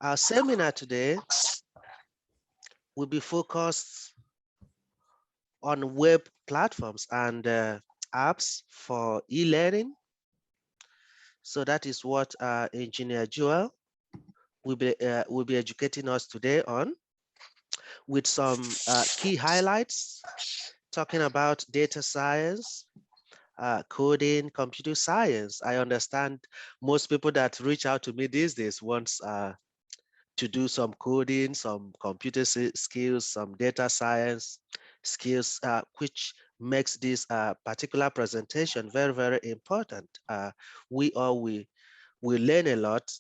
Our seminar today will be focused on web platforms and apps for e-learning. So that is what Engineer Joel will be educating us today on, with some key highlights, talking about data science, coding, computer science. I understand most people that reach out to me these days wants to do some coding, some computer skills, some data science skills, which makes this particular presentation very, very important. We learn a lot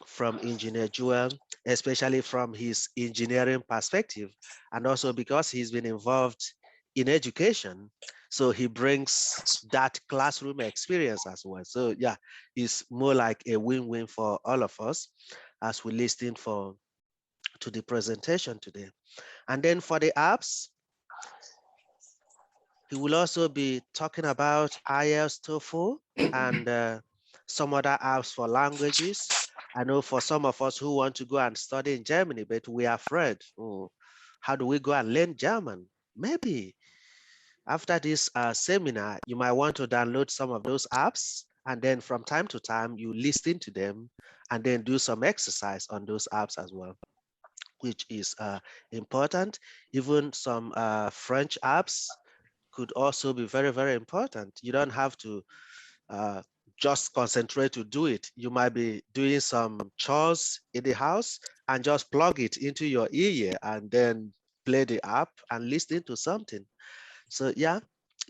from Engineer Joel, especially from his engineering perspective, and also because he's been involved in education. So he brings that classroom experience as well. So yeah, it's more like a win-win for all of us as we listen to the presentation today. And then for the apps, he will also be talking about IELTS, TOEFL, and some other apps for languages. I know for some of us who want to go and study in Germany, but we are afraid, oh, how do we go and learn German? Maybe after this seminar, you might want to download some of those apps, and then from time to time, you listen to them and then do some exercise on those apps as well, which is important. Even some French apps could also be very, very important. You don't have to just concentrate to do it. You might be doing some chores in the house and just plug it into your ear and then play the app and listen to something. So yeah,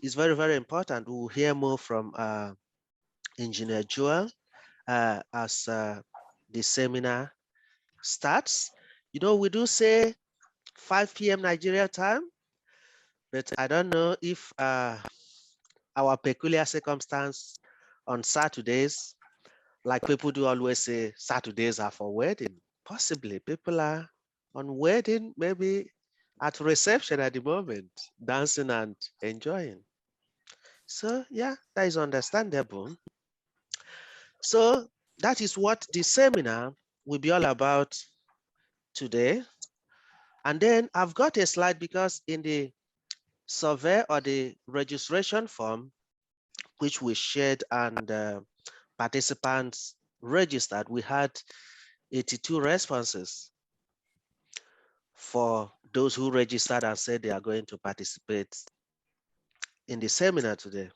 it's very, very important. We'll hear more from Engineer Joel as the seminar starts. You know, we do say 5 p.m. Nigeria time, but I don't know if our peculiar circumstance on Saturdays, like people do always say, Saturdays are for wedding. Possibly people are on wedding, maybe at reception at the moment, dancing and enjoying. So yeah, that is understandable. So that is what the seminar will be all about today. And then I've got a slide because in the survey or the registration form, which we shared and participants registered, we had 82 responses for those who registered and said they are going to participate in the seminar today.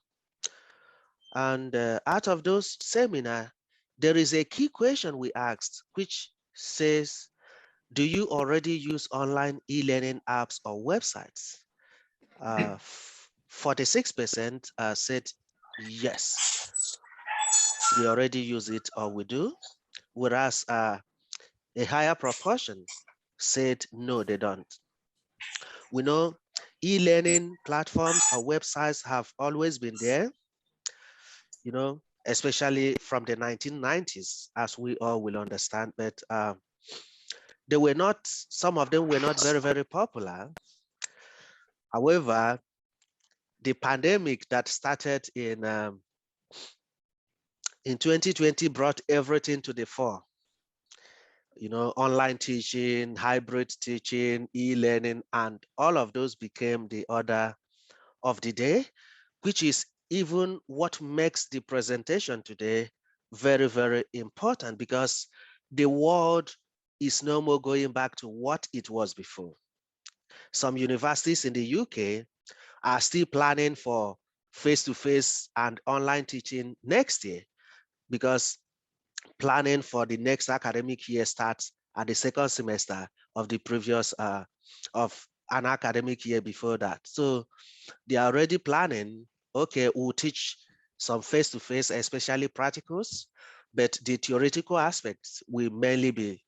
And out of those seminar, there is a key question we asked, which says, do you already use online e-learning apps or websites? 46% said yes, we already use it or we do, whereas a higher proportion said no, they don't. We know e-learning platforms or websites have always been there, you know, especially from the 1990s, as we all will understand, but they were not, some of them were not very, very popular. However, the pandemic that started in 2020 brought everything to the fore. You know, online teaching, hybrid teaching, e-learning, and all of those became the order of the day, which is even what makes the presentation today very, very important, because the world is no more going back to what it was before. Some universities in the UK are still planning for face-to-face and online teaching next year, because planning for the next academic year starts at the second semester of the previous of an academic year before that. So they are already planning, okay, we'll teach some face-to-face, especially practicals, but the theoretical aspects will mainly be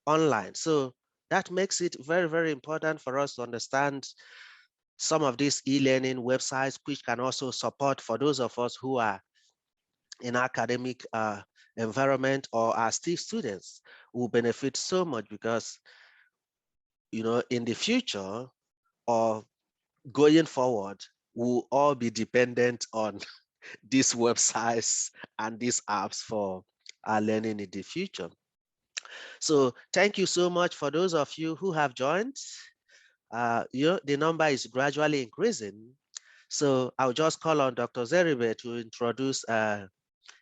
online. So that makes it very, very important for us to understand some of these e-learning websites, which can also support for those of us who are in academic environment or are still students, will benefit so much, because, you know, in the future or going forward, we'll all be dependent on these websites and these apps for our learning in the future. So thank you so much for those of you who have joined. The number is gradually increasing. So I'll just call on Dr. Zeribe to introduce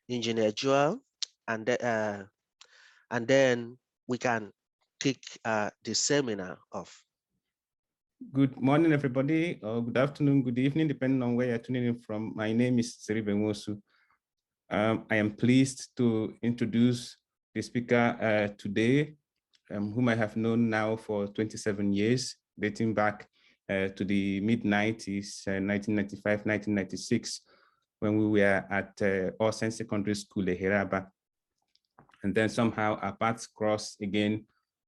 Engineer Joel, and then we can kick the seminar off. Good morning, everybody, or good afternoon, good evening, depending on where you're tuning in from. My name is Zeribe Nwosu. I am pleased to introduce the speaker today, whom I have known now for 27 years, dating back to the mid-90s, 1995, 1996, when we were at Osen Secondary School, Heraba. And then somehow our paths crossed again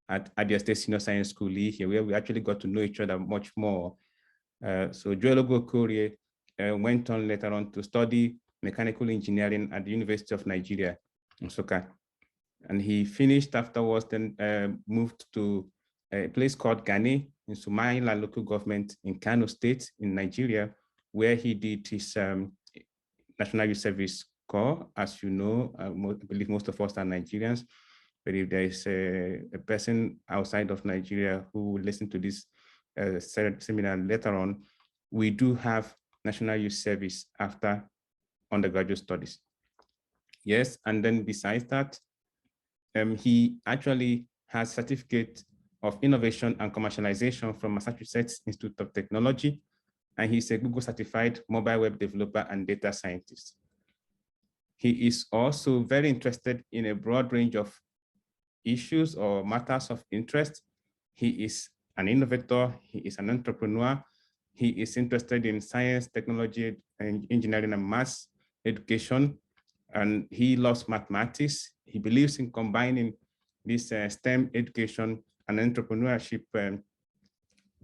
at Abia State Senior Science School here, where we actually got to know each other much more. So Ogwo Okorie went on later on to study mechanical engineering at the University of Nigeria, Nsukka. And he finished afterwards, then moved to a place called Gani in Sumaila local government in Kano State in Nigeria, where he did his National Youth Service Corps. As you know, I believe most of us are Nigerians, but if there is a person outside of Nigeria who will listen to this seminar later on, we do have National Youth Service after undergraduate studies. Yes, and then besides that, he actually has certificate of innovation and commercialization from Massachusetts Institute of Technology, and he's a Google certified mobile web developer and data scientist. He is also very interested in a broad range of issues or matters of interest. He is an innovator, he is an entrepreneur, he is interested in science, technology, and engineering and maths education, and he loves mathematics. He believes in combining this STEM education and entrepreneurship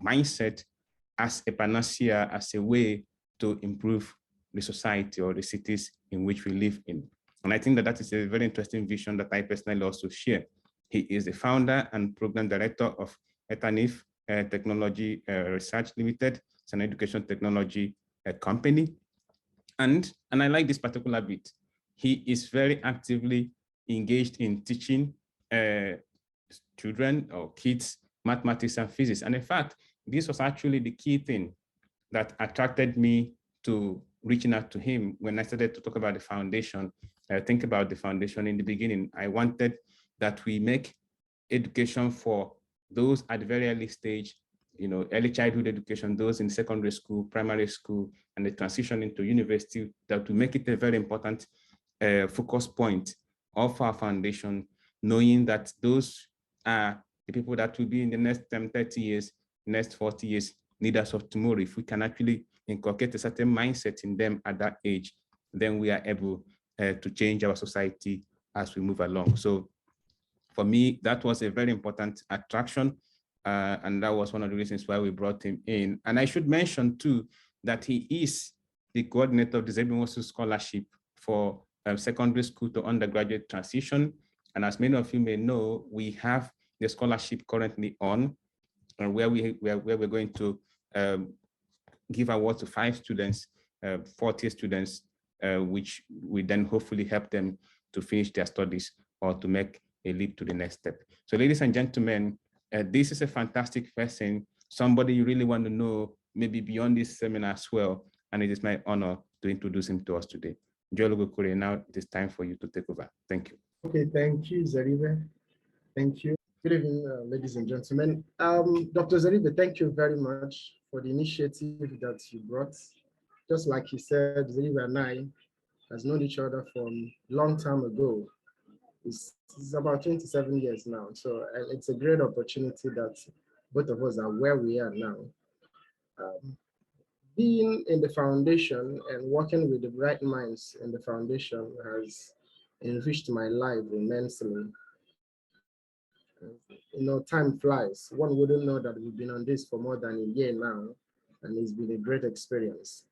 mindset as a panacea, as a way to improve the society or the cities in which we live in. And I think that that is a very interesting vision that I personally also share. He is the founder and program director of Etanif Technology Research Limited. It's an education technology company. And I like this particular bit. He is very actively engaged in teaching children or kids mathematics and physics. And in fact, this was actually the key thing that attracted me to reaching out to him when I started to talk about the foundation. Think about the foundation in the beginning. I wanted that we make education for those at the very early stage, you know, early childhood education, those in secondary school, primary school, and the transition into university, that to make it a very important focus point of our foundation, knowing that those are the people that will be in the next 30 years, next 40 years, leaders of tomorrow. If we can actually inculcate a certain mindset in them at that age, then we are able to change our society as we move along. So for me, that was a very important attraction. And that was one of the reasons why we brought him in. And I should mention too, that he is the coordinator of the Zeribe Nwosu Scholarship for secondary school to undergraduate transition. And as many of you may know, we have the scholarship currently on, where we're going to give awards to 5 students, 40 students, which we then hopefully help them to finish their studies or to make a leap to the next step. So ladies and gentlemen, this is a fantastic person, somebody you really want to know, maybe beyond this seminar as well. And it is my honor to introduce him to us today. Ogwo Okorie, now it is time for you to take over. Thank you. Okay, thank you, Zeribe. Thank you. Good evening, ladies and gentlemen. Dr. Zeribe, thank you very much for the initiative that you brought. Just like he said, Zeribe and I has known each other from a long time ago. It's about 27 years now. So it's a great opportunity that both of us are where we are now. Being in the foundation and working with the bright minds in the foundation has enriched my life immensely. You know, time flies. One wouldn't know that we've been on this for more than a year now, and it's been a great experience.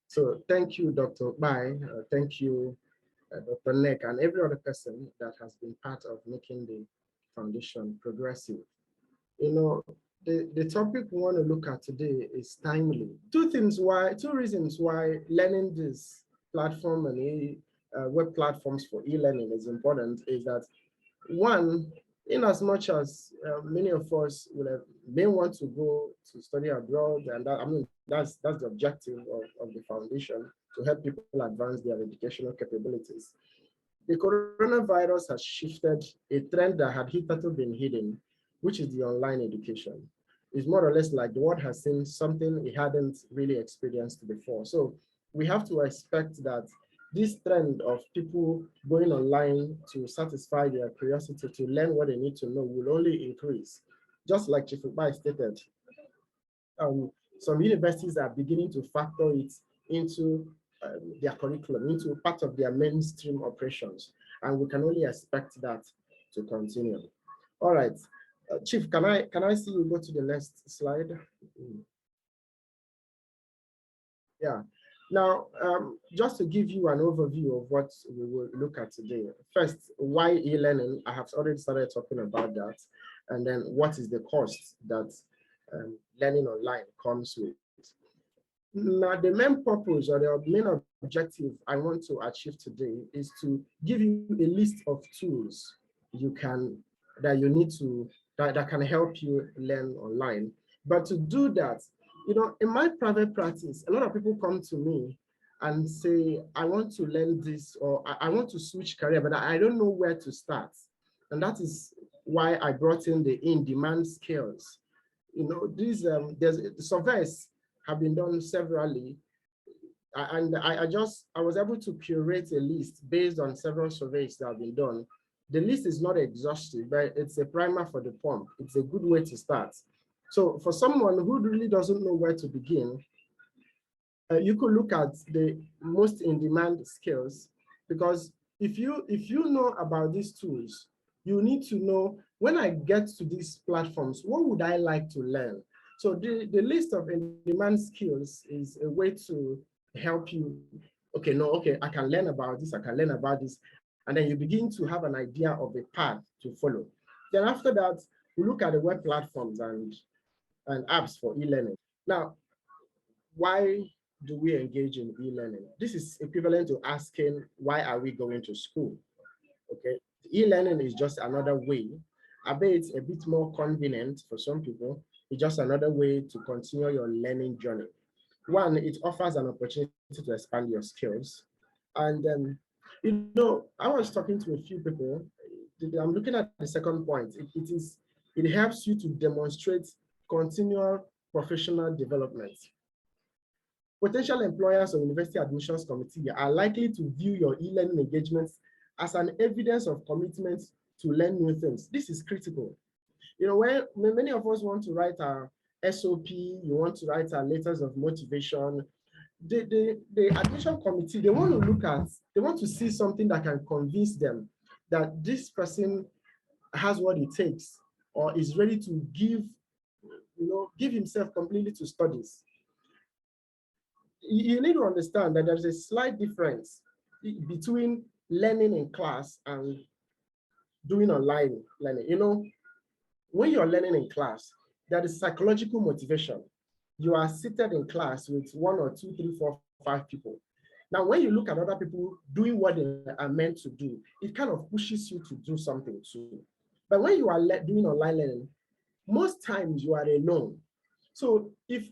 So thank you, Dr. Bai. Thank you, Dr. Nek, and every other person that has been part of making the foundation progressive. You know, the topic we want to look at today is timely. Two reasons why learning this platform and web platforms for e-learning is important is that One, in as much as many of us may want to go to study abroad, and that, I mean, that's the objective of the foundation, to help people advance their educational capabilities. The coronavirus has shifted a trend that had hitherto been hidden, which is the online education. It's more or less like the world has seen something it hadn't really experienced before. So we have to expect that this trend of people going online to satisfy their curiosity to learn what they need to know will only increase. Just like Chief Ubai stated, some universities are beginning to factor it into their curriculum, into part of their mainstream operations, and we can only expect that to continue. All right, Chief, can I see you go to the next slide? Yeah. Now, just to give you an overview of what we will look at today. First, why e-learning? I have already started talking about that. And then what is the cost that learning online comes with? Now, the main purpose or the main objective I want to achieve today is to give you a list of tools that you need to, that can help you learn online. But to do that, you know, in my private practice, a lot of people come to me and say, I want to learn this, or I want to switch career, but I don't know where to start. And that is why I brought in the in-demand skills. You know, these surveys have been done severally, and I was able to curate a list based on several surveys that have been done. The list is not exhaustive, but it's a primer for the pump. It's a good way to start. So for someone who really doesn't know where to begin, you could look at the most in-demand skills, because if you know about these tools, you need to know, when I get to these platforms, what would I like to learn? So the list of in-demand skills is a way to help you, okay, I can learn about this, I can learn about this, and then you begin to have an idea of a path to follow. Then after that, we look at the web platforms and apps for e-learning. Now, why do we engage in e-learning? This is equivalent to asking, why are we going to school? Okay, e-learning is just another way. I bet it's a bit more convenient for some people. It's just another way to continue your learning journey. One, it offers an opportunity to expand your skills. And then, you know, I was talking to a few people. I'm looking at the second point. It helps you to demonstrate continual professional development. Potential employers or university admissions committee are likely to view your e-learning engagements as an evidence of commitment to learn new things. This is critical. You know, when many of us want to write our SOP, you want to write our letters of motivation, the admission committee, they want to see something that can convince them that this person has what it takes, or is ready to give himself completely to studies. You need to understand that there's a slight difference between learning in class and doing online learning. You know, when you're learning in class, there is psychological motivation. You are seated in class with 1 or 2, 3, 4, 5 people. Now, when you look at other people doing what they are meant to do, it kind of pushes you to do something too. But when you are doing online learning, most times you are alone. So if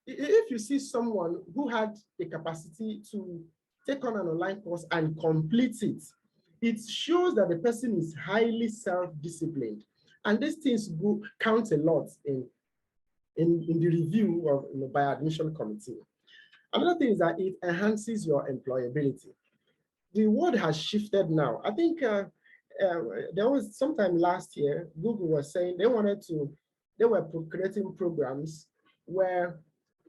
you see someone who had the capacity to take on an online course and complete it, it shows that the person is highly self-disciplined. And these things count a lot in the review of by admission committee. Another thing is that it enhances your employability. The world has shifted now. I think there was sometime last year, Google was saying they were creating programs where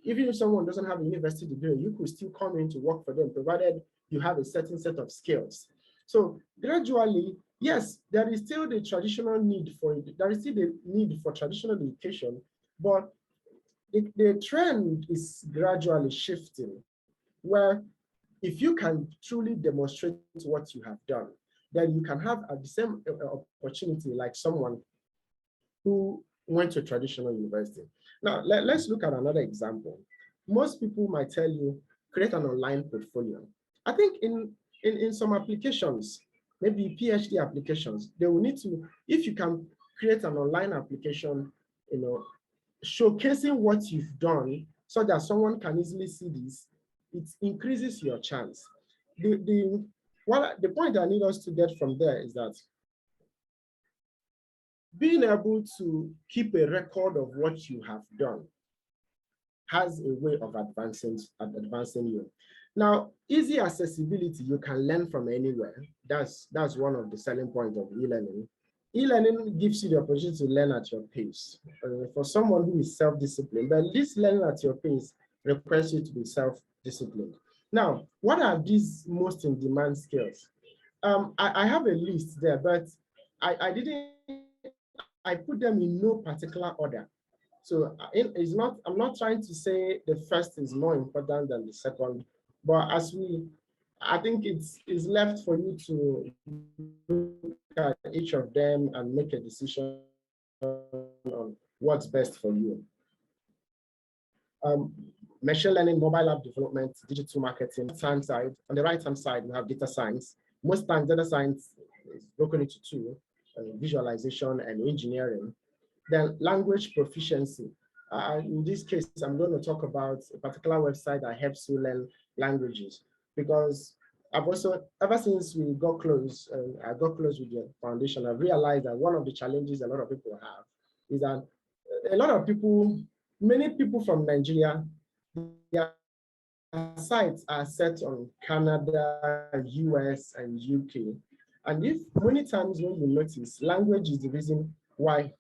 even if someone doesn't have a university degree, you could still come in to work for them, provided you have a certain set of skills. So gradually, yes, there is still the traditional need for it. There is still the need for traditional education, but the trend is gradually shifting, where if you can truly demonstrate what you have done, then you can have the same opportunity like someone who went to traditional university. Now, let's look at another example. Most people might tell you, create an online portfolio. I think in some applications, maybe PhD applications. They will need to, if you can create an online application, showcasing what you've done so that someone can easily see this, it increases your chance. The point I need us to get from there is that being able to keep a record of what you have done has a way of advancing you. Now, easy accessibility, you can learn from anywhere. That's one of the selling points of e-learning. E-learning gives you the opportunity to learn at your pace. For someone who is self-disciplined, but this learning at your pace requires you to be self-disciplined. Now, what are these most in-demand skills? I have a list there, but I put them in no particular order. So I'm not trying to say the first is more important than the second, but I think it's left for you to look at each of them and make a decision on what's best for you. Machine learning, mobile app development, digital marketing. On the right-hand side, we have data science. Most times, data science is broken into two, visualization and engineering. Then language proficiency. In this case, I'm going to talk about a particular website that helps you learn languages, because I've also, ever since we got close, I got close with the foundation, I've realized that one of the challenges a lot of people have is that a lot of people, many people from Nigeria, their sites are set on Canada, US, and UK. And if many times when you notice, language is the reason why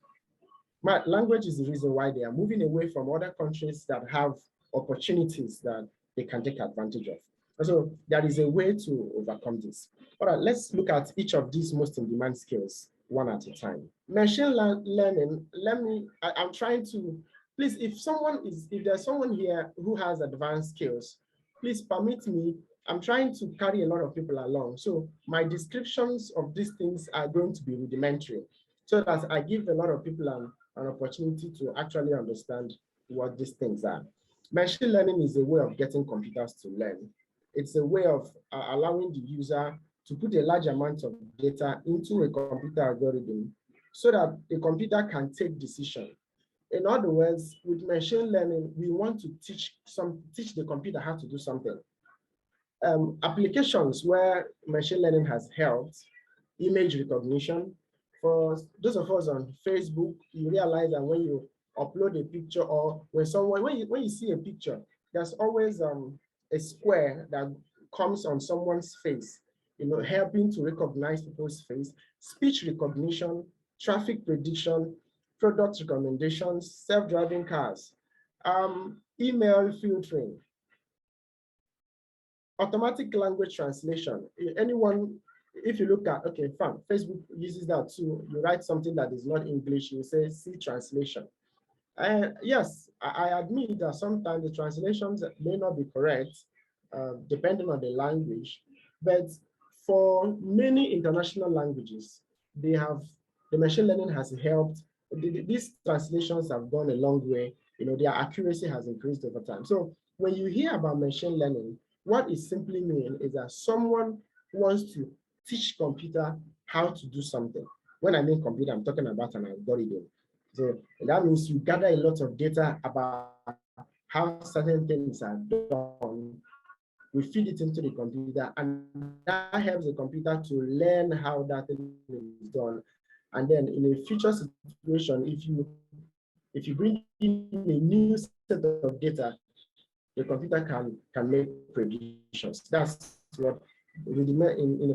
they are moving away from other countries that have opportunities that they can take advantage of. And so there is a way to overcome this. All right, let's look at each of these most in-demand skills one at a time. Machine learning, I'm trying to, please, if there's someone here who has advanced skills, please permit me. I'm trying to carry a lot of people along. So my descriptions of these things are going to be rudimentary, so that I give a lot of people an opportunity to actually understand what these things are. Machine learning is a way of getting computers to learn. It's a way of allowing the user to put a large amount of data into a computer algorithm so that a computer can take decisions. In other words, with machine learning, we want to teach the computer how to do something. Applications where machine learning has helped: image recognition. For those of us on Facebook, you realize that when you upload a picture, or when you see a picture, there's always a square that comes on someone's face, helping to recognize people's face. Speech recognition, traffic prediction, product recommendations, self-driving cars, email filtering, automatic language translation. If you look at, okay, fine, Facebook uses that too. You write something that is not English, you say, see translation. Yes, I admit that sometimes the translations may not be correct, depending on the language, but for many international languages, the machine learning has helped. These translations have gone a long way. Their accuracy has increased over time. So when you hear about machine learning, what it simply means is that someone wants to teach computer how to do something. When I mean computer, I'm talking about an algorithm. So that means you gather a lot of data about how certain things are done. We feed it into the computer, and that helps the computer to learn how that thing is done. And then in a future situation, if you bring in a new set of data, the computer can make predictions. That's what,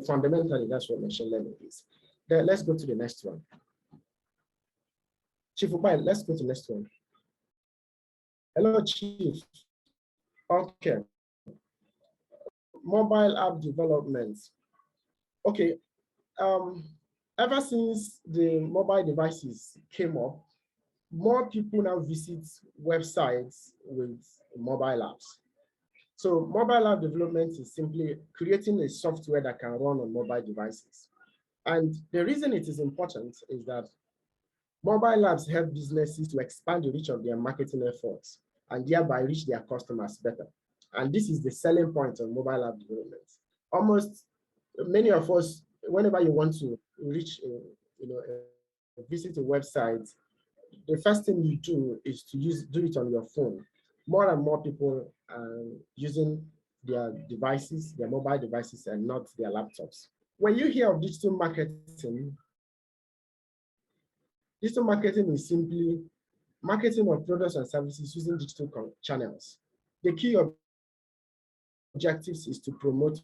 fundamentally, that's what machine learning is. Then let's go to the next one. Chief Ubai, let's go to the next one. Hello, Chief. Okay. Mobile app development. Okay. Ever since the mobile devices came up, more people now visit websites with mobile apps. So mobile app development is simply creating a software that can run on mobile devices. And the reason it is important is that mobile apps help businesses to expand the reach of their marketing efforts and thereby reach their customers better. And this is the selling point of mobile app development. Almost many of us whenever you want to reach, visit a website, the first thing you do is to do it on your phone. More and more people are using their devices, their mobile devices, and not their laptops. When you hear of digital marketing is simply marketing of products and services using digital channels. The key objectives is to promote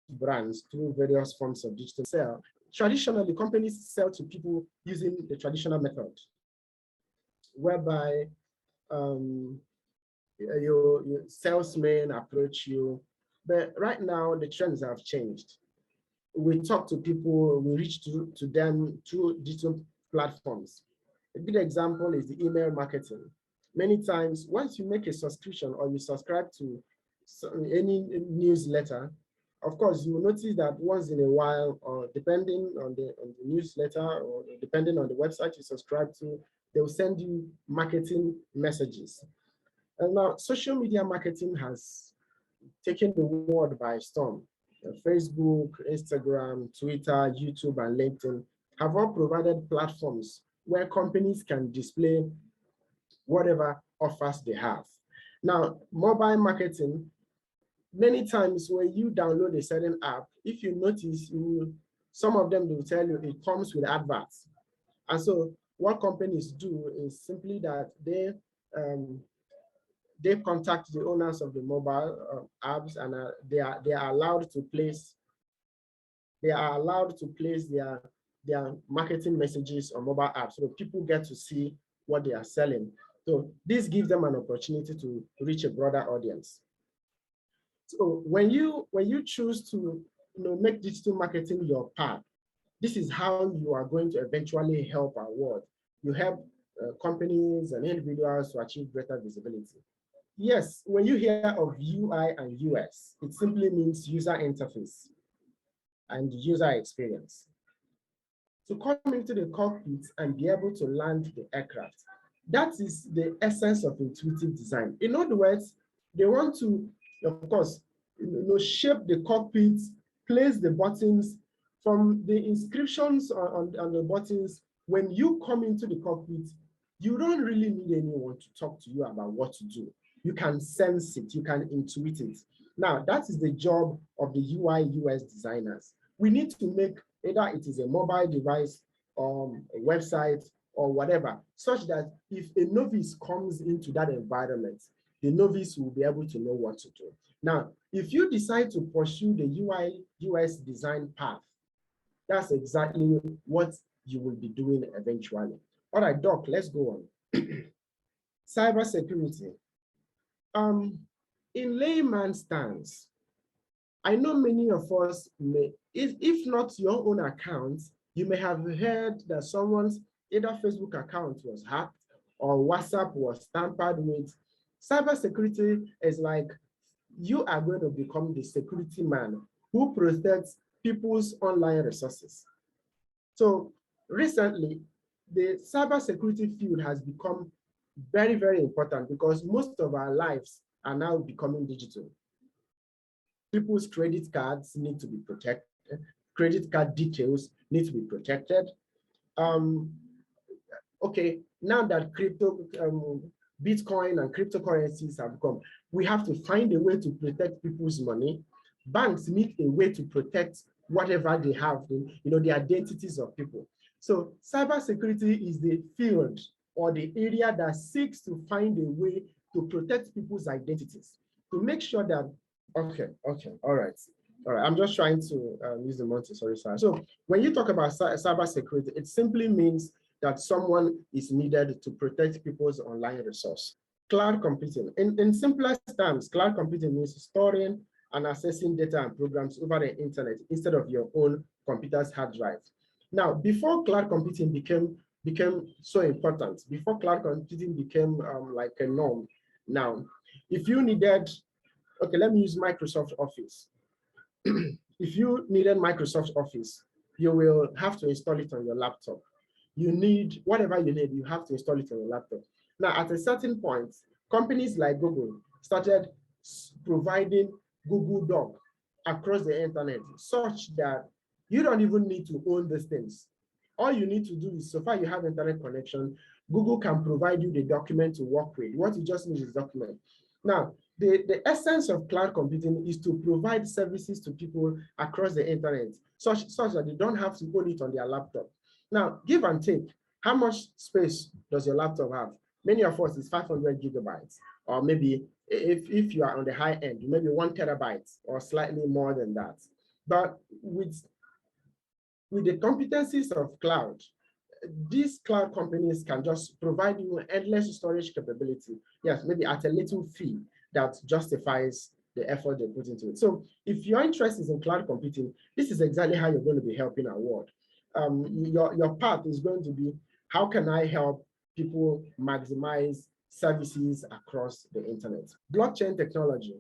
brands through various forms of digital sale. Traditionally, companies sell to people using the traditional method, whereby your salesmen approach you. But right now, the trends have changed. We talk to people, we reach to them through digital platforms. A good example is the email marketing. Many times, once you make a subscription or you subscribe to any newsletter, of course, you will notice that once in a while, or depending on the newsletter or depending on the website you subscribe to, they will send you marketing messages. And now social media marketing has taken the world by storm. Facebook, Instagram, Twitter, YouTube, and LinkedIn have all provided platforms where companies can display whatever offers they have. Now, mobile marketing, many times when you download a certain app, if you notice, some of them will tell you it comes with adverts. And so what companies do is simply that they contact the owners of the mobile apps, and they are allowed to place their marketing messages on mobile apps, so people get to see what they are selling. So this gives them an opportunity to reach a broader audience. So when you choose to make digital marketing your path, this is how you are going to eventually help our world. You help companies and individuals to achieve greater visibility. Yes, when you hear of UI and UX, it simply means user interface and user experience. To come into the cockpit and be able to land the aircraft, that is the essence of intuitive design. In other words, they want to, of course, shape the cockpit, place the buttons. From the inscriptions on the buttons, when you come into the cockpit, you don't really need anyone to talk to you about what to do. You can sense it, you can intuit it. Now, that is the job of the UI UX designers. We need to make either it is a mobile device or a website or whatever, such that if a novice comes into that environment, the novice will be able to know what to do. Now, if you decide to pursue the UI UX design path, that's exactly what you will be doing eventually. All right, Doc, let's go on. Cybersecurity. In layman's terms, I know many of us may, if not your own account, you may have heard that someone's either Facebook account was hacked or WhatsApp was tampered with. Cybersecurity is like you are going to become the security man who protects people's online resources. So recently, the cybersecurity field has become very, very important because most of our lives are now becoming digital. People's credit cards need to be protected. Credit card details need to be protected. Okay, now that Bitcoin and cryptocurrencies have come, we have to find a way to protect people's money. Banks need a way to protect whatever they have, the identities of people. So cybersecurity is the field or the area that seeks to find a way to protect people's identities, to make sure that, okay, all right. I'm just trying to use the Montessori side. So when you talk about cybersecurity, it simply means that someone is needed to protect people's online resource. Cloud computing. In simplest terms, cloud computing means storing and accessing data and programs over the internet instead of your own computer's hard drive. Now, before cloud computing became so important, before cloud computing became like a norm, now, if you needed, okay, let me use Microsoft Office. If you needed Microsoft Office, you will have to install it on your laptop. You need, whatever you need, you have to install it on your laptop. Now, at a certain point, companies like Google started providing Google Doc across the internet such that you don't even need to own these things. All you need to do is, so far you have internet connection, Google can provide you the document to work with. What you just need is document. Now, the essence of cloud computing is to provide services to people across the internet, such that they don't have to own it on their laptop. Now, give and take, how much space does your laptop have? Many of us is 500 gigabytes, or maybe if you are on the high end, maybe 1 terabyte or slightly more than that. But with the competencies of cloud, these cloud companies can just provide you endless storage capability. Yes, maybe at a little fee that justifies the effort they put into it. So if your interest is in cloud computing, this is exactly how you're going to be helping our world. Your path is going to be, how can I help people maximize services across the internet? Blockchain technology.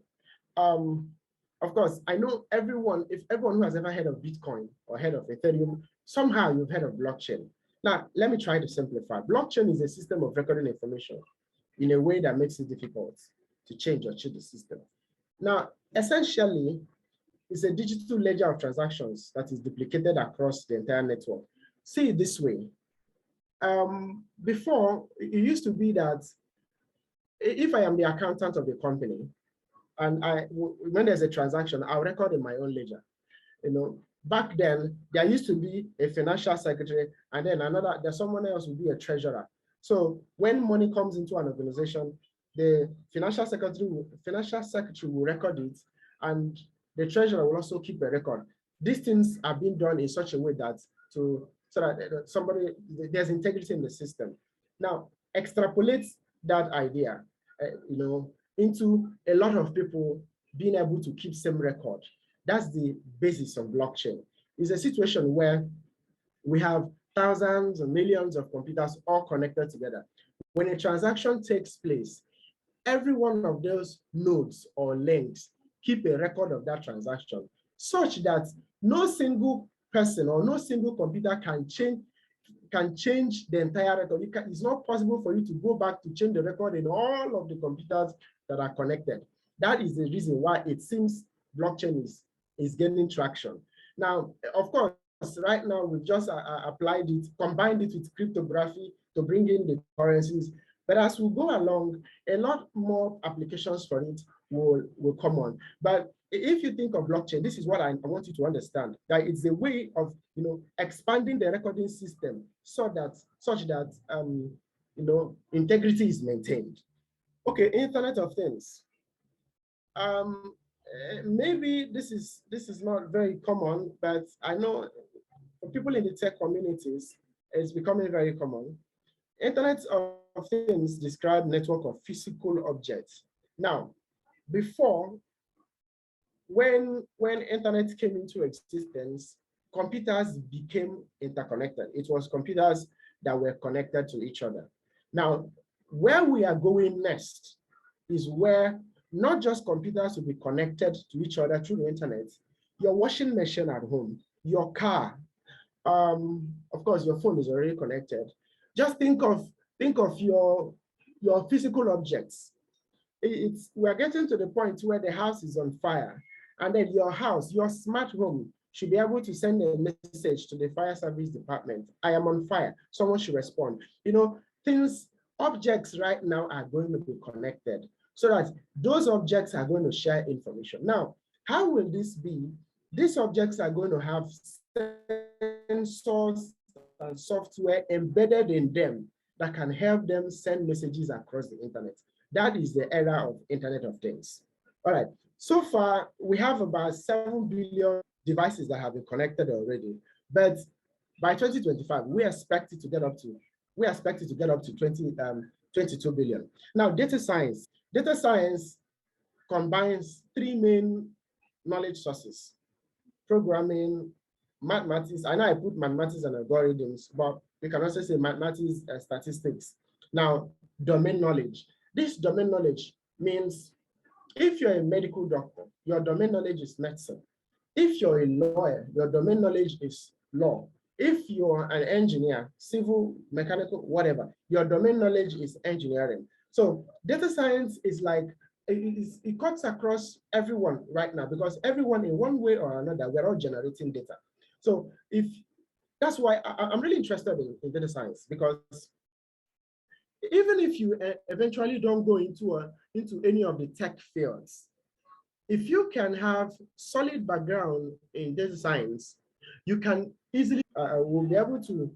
Of course, I know everyone who has ever heard of Bitcoin or heard of Ethereum, somehow you've heard of blockchain. Now, let me try to simplify. Blockchain is a system of recording information in a way that makes it difficult to change or cheat the system. Now, essentially, it's a digital ledger of transactions that is duplicated across the entire network. See it this way. Before, it used to be that if I am the accountant of the company, and when there's a transaction, I'll record in my own ledger. Back then, there used to be a financial secretary, and then there's someone else would be a treasurer. So when money comes into an organization, the financial secretary will record it, and the treasurer will also keep a record. These things are being done in such a way that so that there's integrity in the system. Now, extrapolate that idea, into a lot of people being able to keep same record. That's the basis of blockchain. It's a situation where we have thousands and millions of computers all connected together. When a transaction takes place, every one of those nodes or links keep a record of that transaction, such that no single person or no single computer can change the entire record. It's not possible for you to go back to change the record in all of the computers that are connected. That is the reason why it seems blockchain is gaining traction. Now, of course, right now we've just applied it, combined it with cryptography to bring in the currencies. But as we go along, a lot more applications for it will come on. But if you think of blockchain, this is what I want you to understand, that it's a way of expanding the recording system such that integrity is maintained. Okay, Internet of Things. Maybe this is not very common, but I know for people in the tech communities, it's becoming very common. Internet of Things describe network of physical objects. Now, before, when internet came into existence, computers became interconnected. It was computers that were connected to each other. Now, where we are going next is where not just computers will be connected to each other through the internet, your washing machine at home, your car, of course, your phone is already connected. Just think of your physical objects. We're getting to the point where the house is on fire, and then your house, your smart home, should be able to send a message to the fire service department. I am on fire. Someone should respond. Objects right now are going to be connected so that those objects are going to share information. Now, how will this be? These objects are going to have sensors and software embedded in them that can help them send messages across the internet. That is the era of Internet of Things. All right, so far we have about 7 billion devices that have been connected already, but by 2025, we expect it to get up to 22 billion. Now, data science combines 3 main knowledge sources: programming, mathematics. I know I put mathematics and algorithms, but we can also say mathematics and statistics. Now, domain knowledge. This domain knowledge means if you're a medical doctor, your domain knowledge is medicine. If you're a lawyer, your domain knowledge is law. If you're an engineer, civil, mechanical, whatever, your domain knowledge is engineering. So data science is like it cuts across everyone right now, because everyone in one way or another, we're all generating data. So that's why I'm really interested in data science, because even if you eventually don't go into any of the tech fields, if you can have solid background in data science, you can easily will be able to,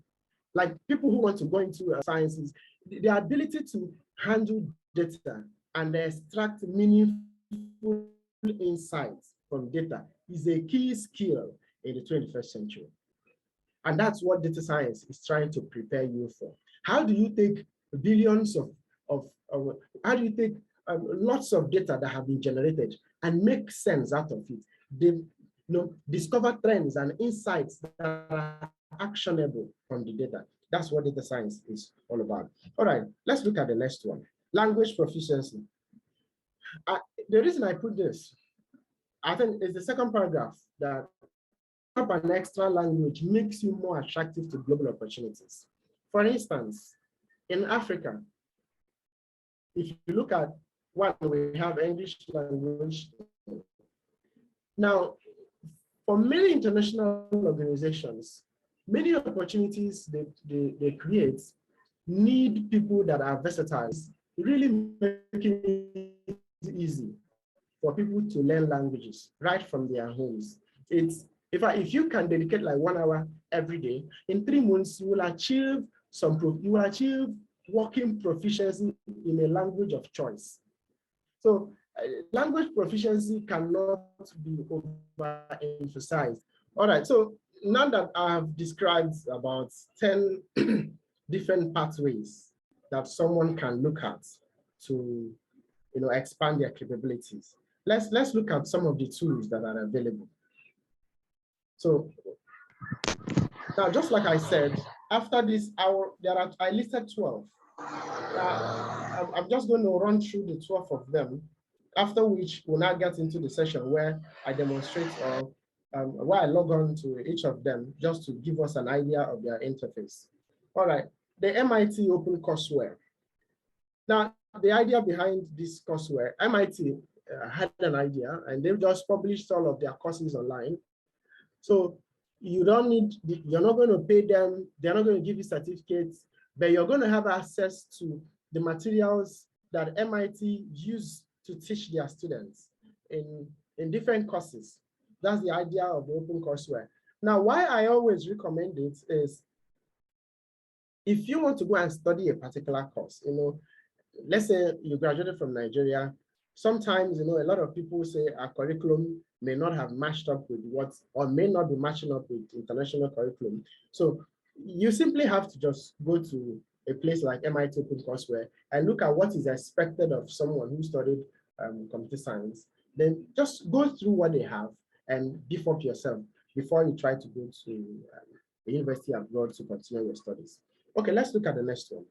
like people who want to go into sciences, the ability to handle data and extract meaningful insights from data is a key skill in the 21st century. And that's what data science is trying to prepare you for. How do you take billions how do you take lots of data that have been generated and make sense out of it? Discover trends and insights that are actionable from the data. That's what data science is all about. All right, let's look at the next one. Language proficiency. The reason I put this, I think, is the second paragraph, that an extra language makes you more attractive to global opportunities. For instance, in Africa, if you look at one, we have English language. Now, for many international organizations, many opportunities they create need people that are versatile, really making it easy for people to learn languages right from their homes. If you can dedicate like 1 hour every day, in 3 months, you will achieve working proficiency in a language of choice. So language proficiency cannot be overemphasized. All right, so now that I have described about 10 different pathways that someone can look at to expand their capabilities, let's look at some of the tools that are available. So now, just like I said, after this hour, I listed 12. I'm just going to run through the 12 of them, after which we'll now get into the session where I demonstrate or where I log on to each of them, just to give us an idea of their interface. All right, the MIT Open Courseware. Now, the idea behind this courseware, MIT had an idea, and they've just published all of their courses online. So you don't need, you're not going to pay them, they're not going to give you certificates, but you're going to have access to the materials that MIT use to teach their students in different courses. That's the idea of the Open Courseware. Now, why I always recommend it is, if you want to go and study a particular course, let's say you graduated from Nigeria, sometimes, a lot of people say our curriculum may not have matched up with or may not be matching up with international curriculum. So you simply have to just go to a place like MIT Open Courseware and look at what is expected of someone who studied computer science. Then just go through what they have and beef up yourself before you try to go to a university abroad to continue your studies. Okay, let's look at the next one.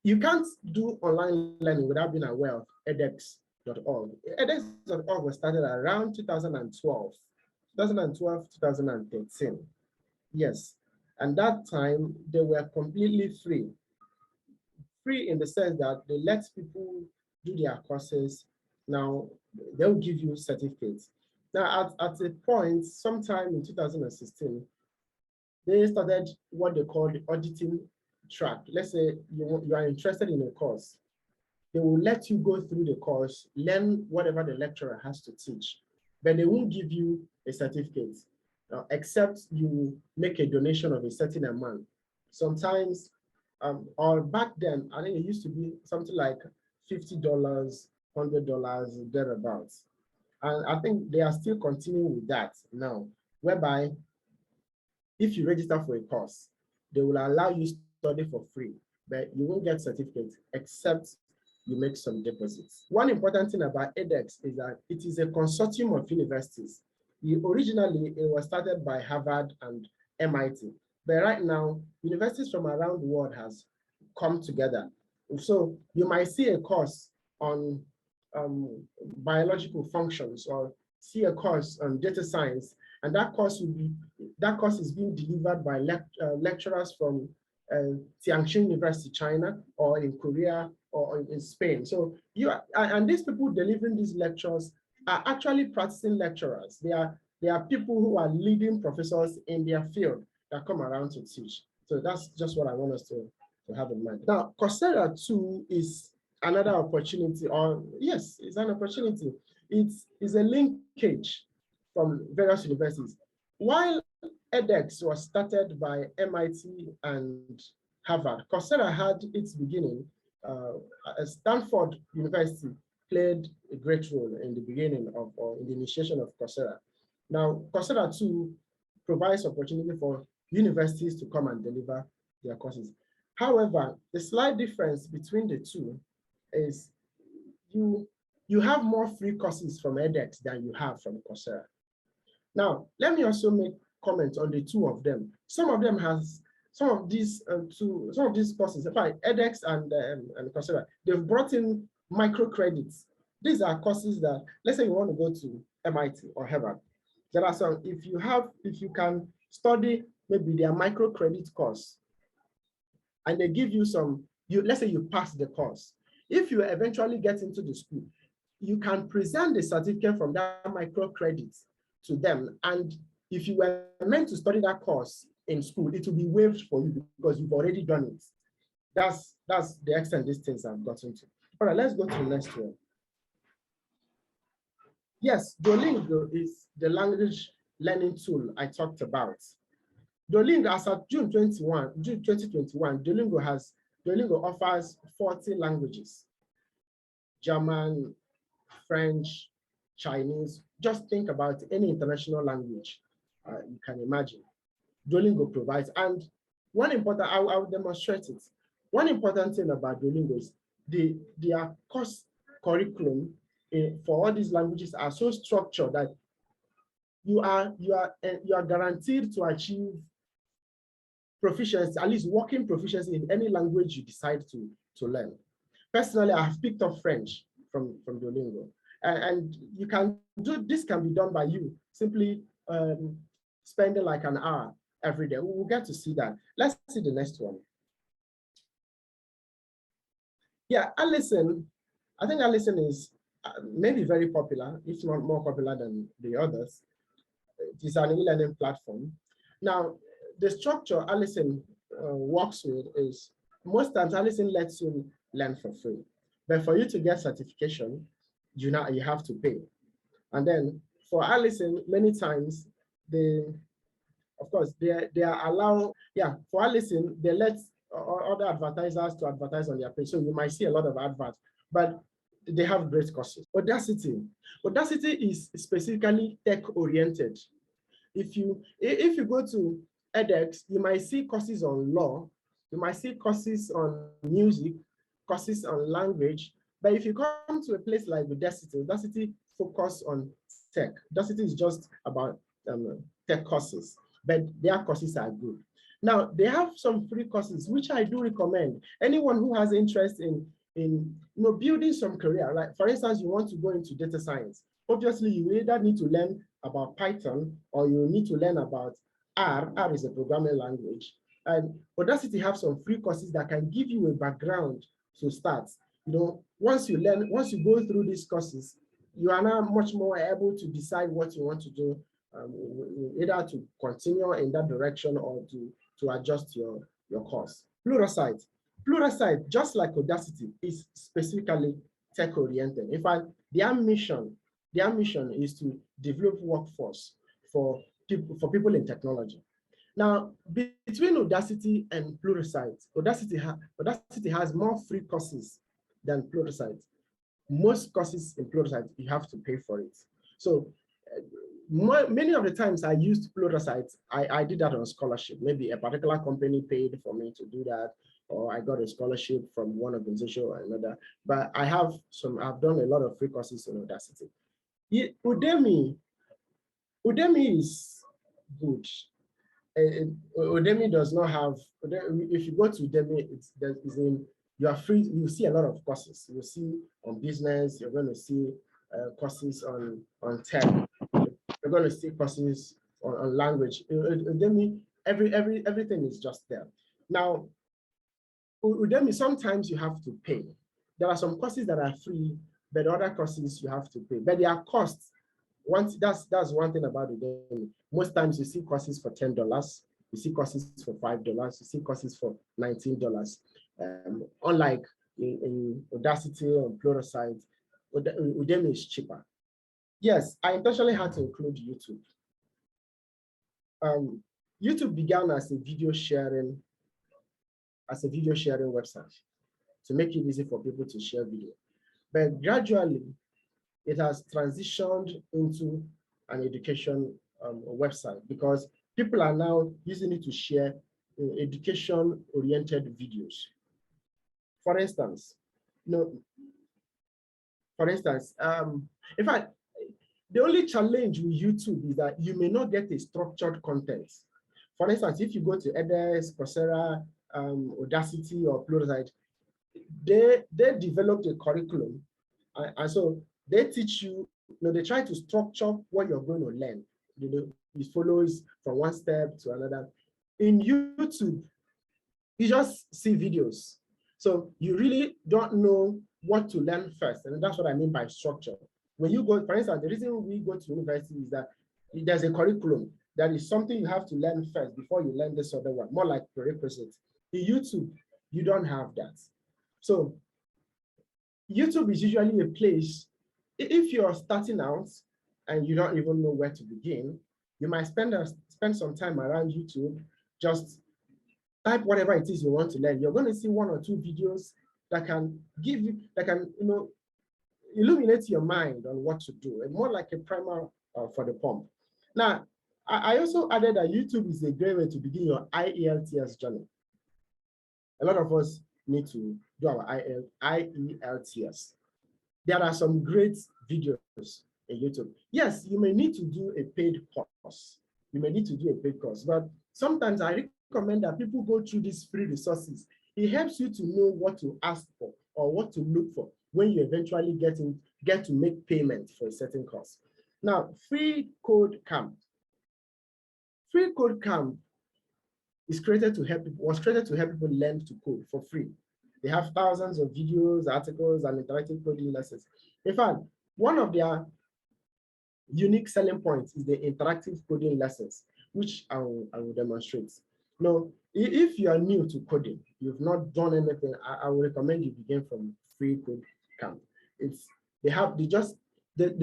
You can't do online learning without being aware of edX.org. edX.org was started around 2012, 2013. Yes, and that time they were completely free. Free in the sense that they let people do their courses. Now they'll give you certificates. Now at a point, sometime in 2016, they started what they call the auditing track. Let's say you are interested in a course. They will let you go through the course, learn whatever the lecturer has to teach, but they won't give you a certificate, except you make a donation of a certain amount. Sometimes, or back then, I think it used to be something like $50, $100, thereabouts. And I think they are still continuing with that now, whereby if you register for a course, they will allow you to study for free, but you won't get certificates except you make some deposits. One important thing about edX is that it is a consortium of universities. Originally, it was started by Harvard and MIT, but right now, universities from around the world has come together. So you might see a course on biological functions, or see a course on data science, and that course is being delivered by lecturers from Tianjin University, China, or in Korea, or in Spain. So and these people delivering these lectures are actually practicing lecturers. They are people who are leading professors in their field that come around to teach. So that's just what I want us to have in mind. Now, Coursera too is another opportunity, or yes, it's an opportunity. It's a linkage from various universities. While edX was started by MIT and Harvard, Coursera had its beginning. Stanford University played a great role in the beginning of, or in the initiation of Coursera. Now, Coursera too provides opportunity for universities to come and deliver their courses. However, the slight difference between the two is you have more free courses from edX than you have from Coursera. Now, let me also make comment on the two of them. Some of these courses, in fact, edX and Coursera, they've brought in microcredits. These are courses that, let's say you want to go to MIT or Harvard. There are some, if you can study maybe their microcredit course, and they give you some, let's say you pass the course. If you eventually get into the school, you can present the certificate from that microcredit to them. And if you were meant to study that course in school, it will be waived for you because you've already done it. That's the extent these things have gotten to. All right, let's go to the next one. Yes, Duolingo is the language learning tool I talked about. Duolingo, as of June 2021, Duolingo offers 40 languages: German, French, Chinese. Just think about any international language you can imagine. Duolingo provides, and one important, I will demonstrate it. One important thing about Duolingo is their course curriculum for all these languages are so structured that you are guaranteed to achieve proficiency, at least working proficiency in any language you decide to learn. Personally, I have picked up French from Duolingo, and you can do this. Can be done by you simply spending like an hour every day. We'll get to see that. Let's see the next one. Yeah, Alison. I think Alison is maybe very popular, if not more popular than the others. It is an e-learning platform. Now, the structure Alison works with is, most times Alison lets you learn for free. But for you to get certification, you have to pay. And then for Alison, many times of course, they are allowed, yeah, for Alison, they let other advertisers to advertise on their page. So you might see a lot of adverts, but they have great courses. Audacity is specifically tech-oriented. If you go to edX, you might see courses on law, you might see courses on music, courses on language. But if you come to a place like Audacity focus on tech. Audacity is just about tech courses, but their courses are good. Now, they have some free courses, which I do recommend. Anyone who has interest in building some career, like for instance, you want to go into data science. Obviously, you either need to learn about Python or you need to learn about R. R is a programming language. And Audacity have some free courses that can give you a background to start. Once you go through these courses, you are now much more able to decide what you want to do, either to continue in that direction or to adjust your course. Pluralsight, just like Audacity, is specifically tech-oriented. In fact, their mission is to develop workforce for people in technology. Now, between Audacity and Pluralsight, Audacity has more free courses than Pluralsight. Most courses in Pluralsight, you have to pay for it. So many of the times I used Pluralsight, I did that on scholarship. Maybe a particular company paid for me to do that, or I got a scholarship from one organization or another. But I've done a lot of free courses in Audacity. Udemy is good. Udemy does not have, if you go to Udemy, you are free, you see a lot of courses. You see on business, you're going to see courses on tech. You're going to see courses on language. Udemy, everything is just there. Now, Udemy, sometimes you have to pay. There are some courses that are free, but other courses you have to pay. But their costs, that's one thing about Udemy. Most times you see courses for $10, you see courses for $5, you see courses for $19. Unlike in Audacity or Pluralsight, Udemy is cheaper. Yes, I intentionally had to include YouTube. YouTube began as a video sharing website to make it easy for people to share video. But gradually, it has transitioned into an education website because people are now using it to share education-oriented videos. For instance, in fact, the only challenge with YouTube is that you may not get a structured content. For instance, if you go to edX, Coursera, Audacity, or Pluralsight, they developed a curriculum, and so they teach you, they try to structure what you're going to learn. It follows from one step to another. In YouTube, you just see videos. So you really don't know what to learn first. And that's what I mean by structure. When you go, for instance, the reason we go to university is that there's a curriculum. That is something you have to learn first before you learn this other one, more like prerequisite. In YouTube, you don't have that. So YouTube is usually a place, if you're starting out and you don't even know where to begin, you might spend some time around YouTube, just type whatever it is you want to learn. You're going to see one or two videos that can give you, illuminate your mind on what to do, and more like a primer for the pump. Now, I also added that YouTube is a great way to begin your IELTS journey. A lot of us need to do our IELTS. There are some great videos in YouTube. Yes, you may need to do a paid course. But sometimes I recommend that people go through these free resources. It helps you to know what to ask for or what to look for when you eventually get to make payment for a certain course. Now, Free Code Camp. Free Code Camp was created to help people learn to code for free. They have thousands of videos, articles, and interactive coding lessons. In fact, one of their unique selling points is the interactive coding lessons, which I will demonstrate. Now, if you are new to coding, you've not done anything, I will recommend you begin from Free Code Camp. They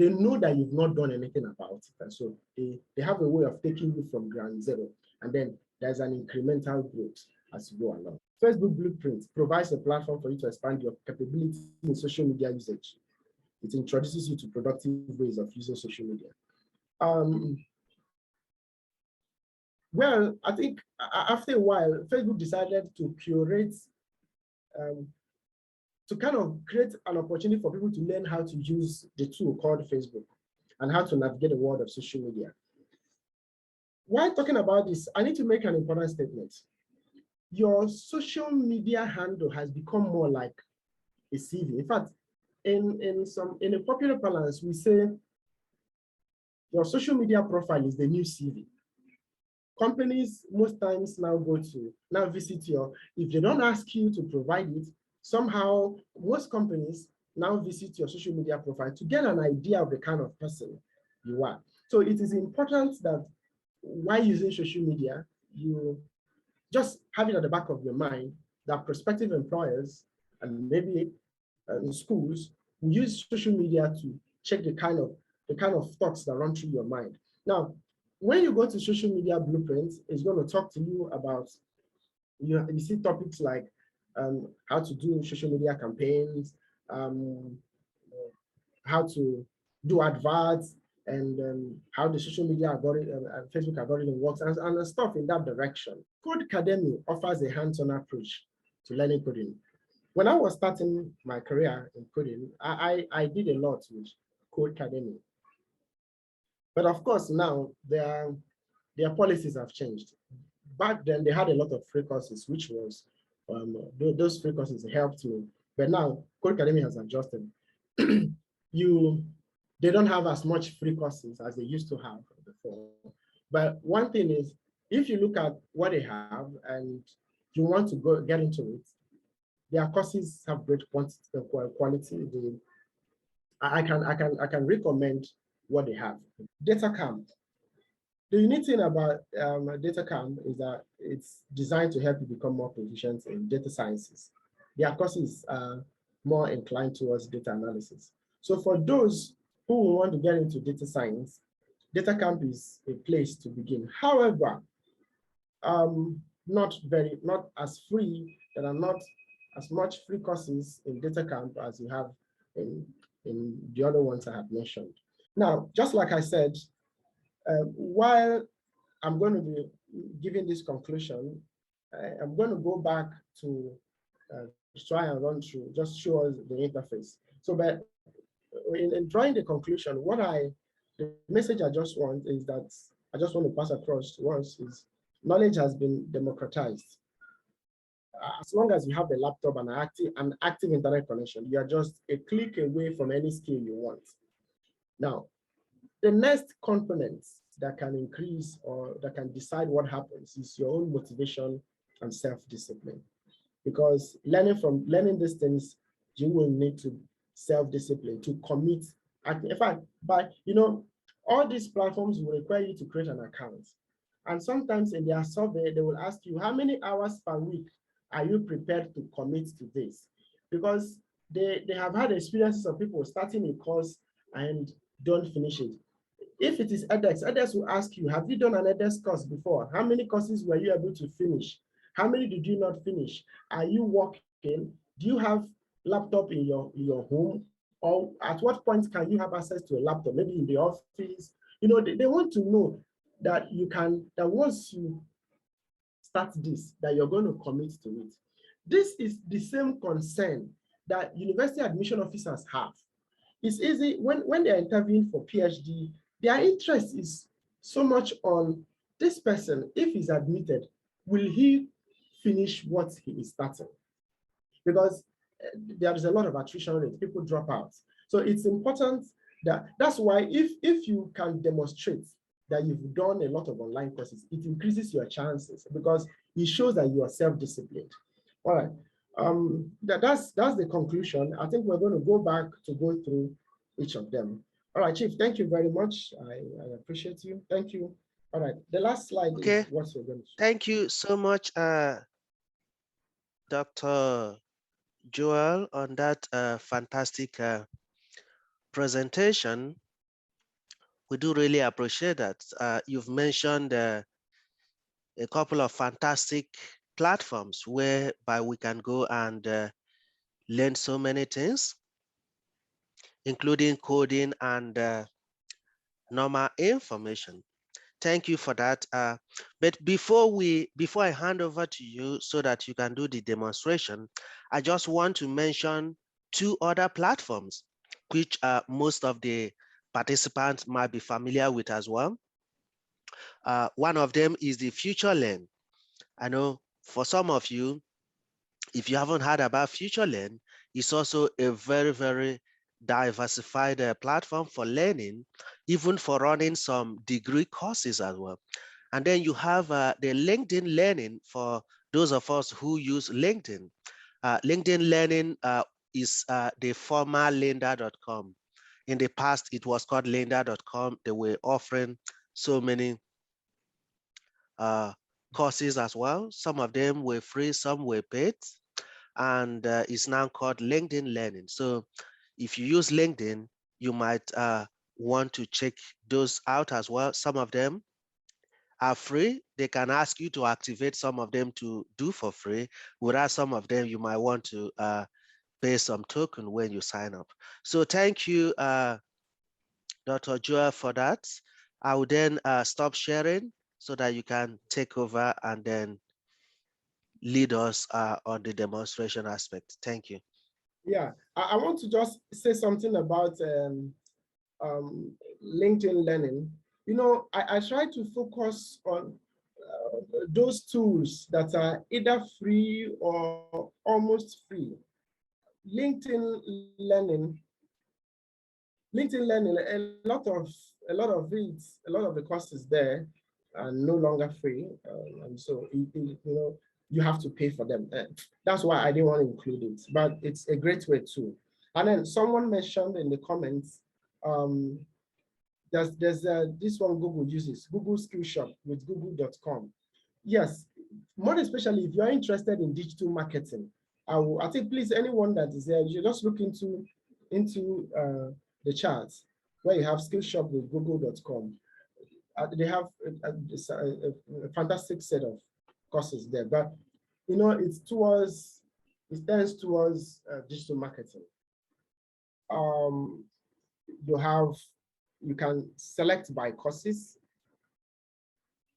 know that you've not done anything about it. And so they have a way of taking you from ground zero. And then there's an incremental growth as you go along. Facebook Blueprint provides a platform for you to expand your capability in social media usage. It introduces you to productive ways of using social media. Well, I think after a while, Facebook decided to curate, to kind of create an opportunity for people to learn how to use the tool called Facebook and how to navigate the world of social media. While talking about this, I need to make an important statement. Your social media handle has become more like a CV. In fact, in a popular parlance, we say your social media profile is the new CV. Companies most times now visit if they don't ask you to provide it, somehow most companies now visit your social media profile to get an idea of the kind of person you are. So it is important that while using social media, you just have it at the back of your mind that prospective employers and maybe schools will use social media to check the kind of thoughts that run through your mind. Now, when you go to Social Media Blueprint, it's going to talk to you about, you see topics like how to do social media campaigns, how to do adverts, and how the social media algorithm, Facebook algorithm works, and stuff in that direction. Codecademy offers a hands-on approach to learning coding. When I was starting my career in coding, I did a lot with Codecademy. But of course, now their policies have changed. Back then, they had a lot of free courses, which was, those free courses helped me. But now, Codecademy has adjusted. They don't have as much free courses as they used to have before. But one thing is, if you look at what they have and you want to get into it, Their courses have great quality. I can recommend what they have. Data camp. The unique thing about data camp is that it's designed to help you become more proficient in data sciences. Their courses are more inclined towards data analysis. So for those who want to get into data science, data camp is a place to begin. However, not as free. There are not as much free courses in data camp as you have in the other ones I have mentioned. Now, just like I said, while I'm going to be giving this conclusion, I'm going to go back to try and run through, just show us the interface. So, but in drawing the conclusion, the message I just want is that I just want to pass across to us is knowledge has been democratized. As long as you have a laptop and an active internet connection, you are just a click away from any skill you want. Now, the next component that can increase or that can decide what happens is your own motivation and self-discipline. Because learning these things, you will need to self-discipline to commit. In fact, all these platforms will require you to create an account. And sometimes in their survey, they will ask you, how many hours per week are you prepared to commit to this? Because they have had experiences of people starting a course and don't finish it. If it is edX will ask you, have you done an edX course before? How many courses were you able to finish? How many did you not finish? Are you working? Do you have laptop in your home? Or at what point can you have access to a laptop? Maybe in the office. They want to know that that once you start this, that you're going to commit to it. This is the same concern that university admission officers have. It's easy when they're interviewing for PhD, their interest is so much on this person. If he's admitted, will he finish what he is starting? Because there is a lot of attrition rate, people drop out. So it's important that's why if you can demonstrate that you've done a lot of online courses, it increases your chances because it shows that you are self-disciplined. All right, that's the conclusion. I think we're going to go back to go through each of them. All right, Chief, thank you very much. I appreciate you. Thank you. All right, the last slide is what you're going to show. Thank you so much, Dr. Joel, on that fantastic presentation. We do really appreciate that. You've mentioned a couple of fantastic platforms whereby we can go and learn so many things, including coding and normal information. Thank you for that. But before I hand over to you so that you can do the demonstration, I just want to mention two other platforms, which most of the participants might be familiar with as well. One of them is the FutureLearn. I know for some of you, if you haven't heard about FutureLearn, it's also a very, very diversified platform for learning, even for running some degree courses as well. And then you have the LinkedIn Learning for those of us who use LinkedIn. LinkedIn Learning is the former lynda.com. In the past, it was called lynda.com. They were offering so many courses as well. Some of them were free, some were paid, and it's now called LinkedIn Learning. So if you use LinkedIn, you might want to check those out as well. Some of them are free. They can ask you to activate some of them to do for free, whereas some of them you might want to pay some token when you sign up. So thank you, Dr. Joel, for that. I will then stop sharing so that you can take over and then lead us on the demonstration aspect. Thank you. Yeah, I want to just say something about LinkedIn Learning. I try to focus on those tools that are either free or almost free. LinkedIn Learning, a lot of the courses there are no longer free, and so you have to pay for them. That's why I didn't want to include it, but it's a great way too. And then someone mentioned in the comments, there's this one Google uses, Google Skill Shop with google.com. Yes, more especially if you're interested in digital marketing. I think please, anyone that is there, you just look into the charts where you have Skill Shop with google.com. They have a fantastic set of courses there, but you know, it tends towards digital marketing. You can select by courses.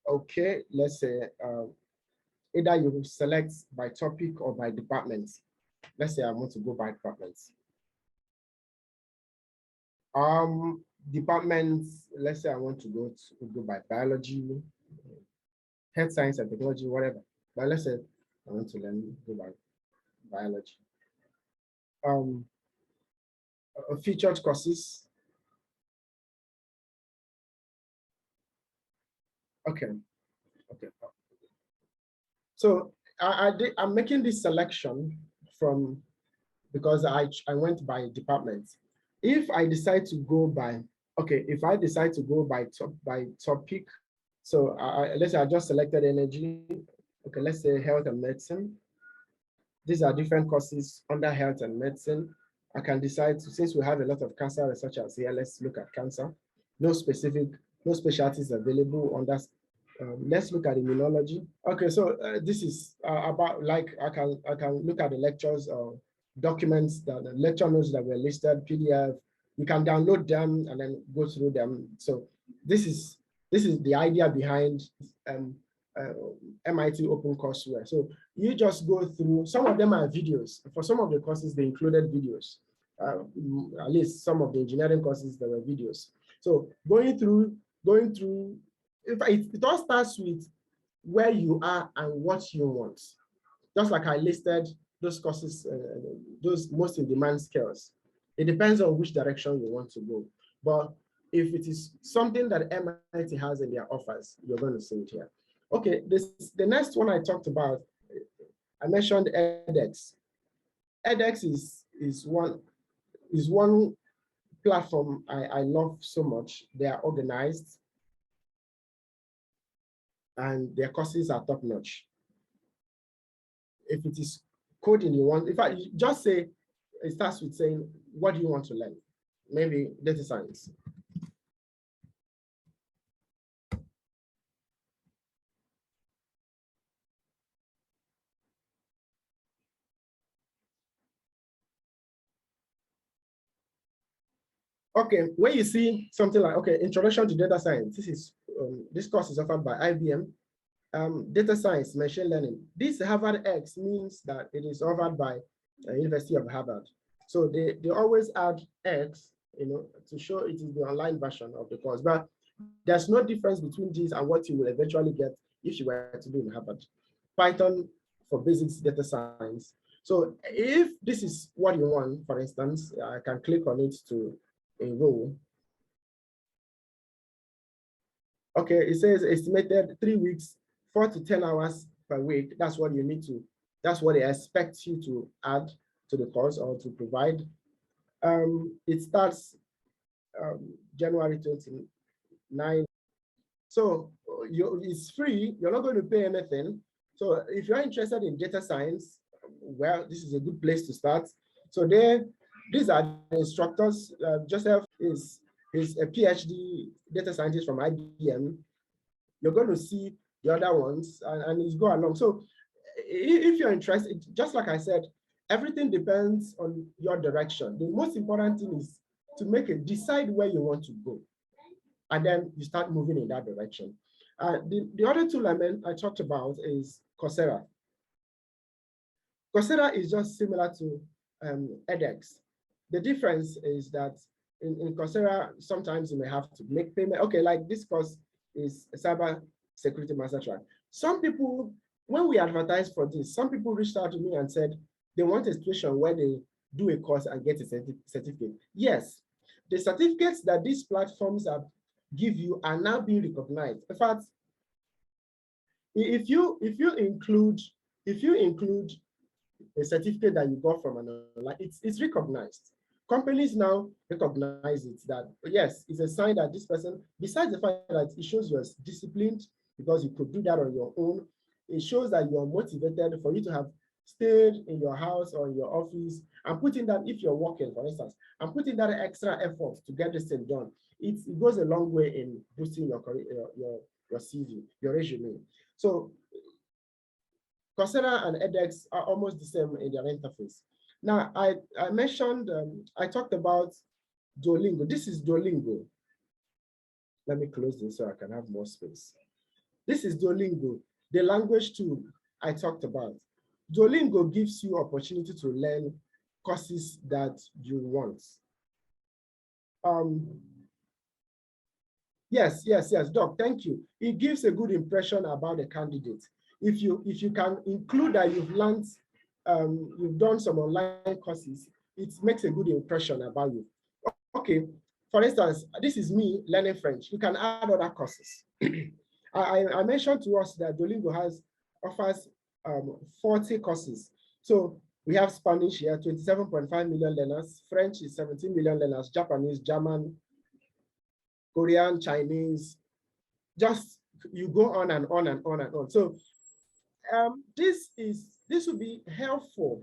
Okay, let's say either you select by topic or by department. Let's say I want to go by departments. Departments, let's say I want to go by biology, health science and technology, whatever. But let's say I want to go by biology. Featured courses. Okay. So I'm making this selection because I went by department. If I decide to go by, if I decide to go by topic, so let's say I just selected energy. Okay, let's say health and medicine. These are different courses under health and medicine. I can decide to, since we have a lot of cancer researchers here, let's look at cancer. No specialties available on that. Let's look at immunology. Okay, so this is about, like, I can look at the lectures or documents, the lecture notes that were listed, PDF. You can download them and then go through them. So this is the idea behind MIT Open Courseware. So you just go through, some of them are videos. For some of the courses, they included videos. At least some of the engineering courses, there were videos. So going through, it all starts with where you are and what you want. Just like I listed those courses, those most in demand skills. It depends on which direction you want to go. But if it is something that MIT has in their offers, you're going to see it here. Okay, the next one I talked about, I mentioned edX. edX is one platform I love so much. They are organized and their courses are top notch. If it is coding you want, in fact, you just say, it starts with saying, what do you want to learn? Maybe data science. Okay, when you see something like, okay, introduction to data science, this course is offered by IBM. Data science, machine learning. This Harvard X means that it is offered by University of Harvard. So they always add X, to show it is the online version of the course. But there's no difference between this and what you will eventually get if you were to do in Harvard. Python for basics data science. So if this is what you want, for instance, I can click on it to enroll. Okay, it says estimated 3 weeks, 4 to 10 hours per week. That's what you need to, that's what they expect you to add to the course or to provide. It starts January 29. So it's free, you're not going to pay anything. So if you're interested in data science, well, this is a good place to start. So these are the instructors. Joseph is a PhD data scientist from IBM. You're going to see the other ones and it's go along. So if you're interested, just like I said, everything depends on your direction. The most important thing is to decide where you want to go. And then you start moving in that direction. The other tool I talked about is Coursera. Coursera is just similar to edX. The difference is that in Coursera, sometimes you may have to make payment. Okay, like this course is a cyber security master track. Some people, when we advertised for this, some people reached out to me and said they want a situation where they do a course and get a certificate. Yes, the certificates that these platforms give you are now being recognized. In fact, if you include if you include a certificate that you got from an online, it's recognized. Companies now recognize it, that yes, it's a sign that this person, besides the fact that it shows you're disciplined because you could do that on your own, it shows that you're motivated for you to have stayed in your house or in your office and put in that, if you're working, for instance, and put in that extra effort to get this thing done. It goes a long way in boosting your career, your CV, your resume. So Coursera and edX are almost the same in their interface. Now, I mentioned, I talked about Duolingo. This is Duolingo. Let me close this so I can have more space. This is Duolingo, the language tool I talked about. Duolingo gives you opportunity to learn courses that you want. Yes, Doc, thank you. It gives a good impression about the candidate. If you can include that you've learned, you've done some online courses, it makes a good impression about you. Okay, for instance, this is me learning French. You can add other courses. I mentioned to us that Duolingo offers 40 courses. So we have Spanish here, 27.5 million learners. French is 17 million learners. Japanese, German, Korean, Chinese. Just you go on and on and on and on. So this would be helpful.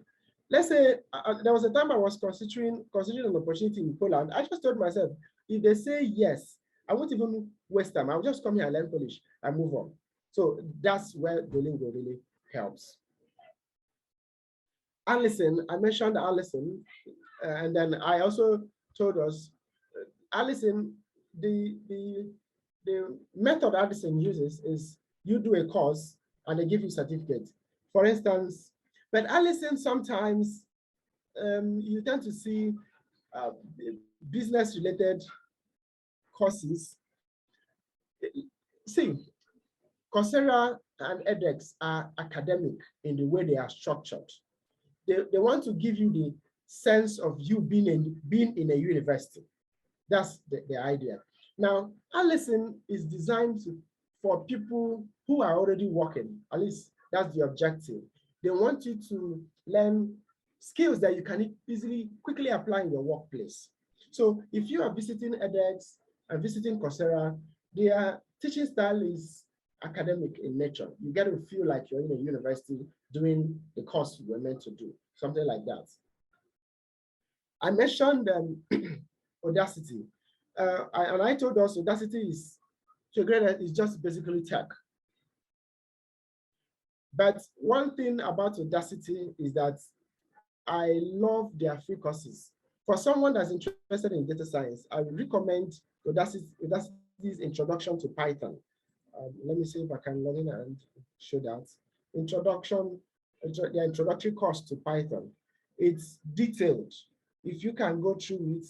Let's say there was a time I was considering an opportunity in Poland. I just told myself, if they say yes, I won't even waste time. I'll just come here and learn Polish and move on. So that's where Duolingo really helps. Alison, I mentioned Alison, and then I also told us, Alison, the method Alison uses is you do a course and they give you certificate. For instance, but Alison, sometimes you tend to see business-related courses. See, Coursera and edX are academic in the way they are structured. They want to give you the sense of you being in a university. That's the idea. Now, Alison is designed for people who are already working. At least that's the objective. They want you to learn skills that you can easily, quickly apply in your workplace. So if you are visiting edX and visiting Coursera, their teaching style is academic in nature. You get to feel like you're in a university doing the course you were meant to do, something like that. I mentioned Audacity. And I told us Audacity is, to a great extent, is just basically tech. But one thing about Audacity is that I love their free courses. For someone that's interested in data science, I would recommend Audacity's Introduction to Python. Let me see if I can log in and show that. The introductory course to Python. It's detailed. If you can go through it,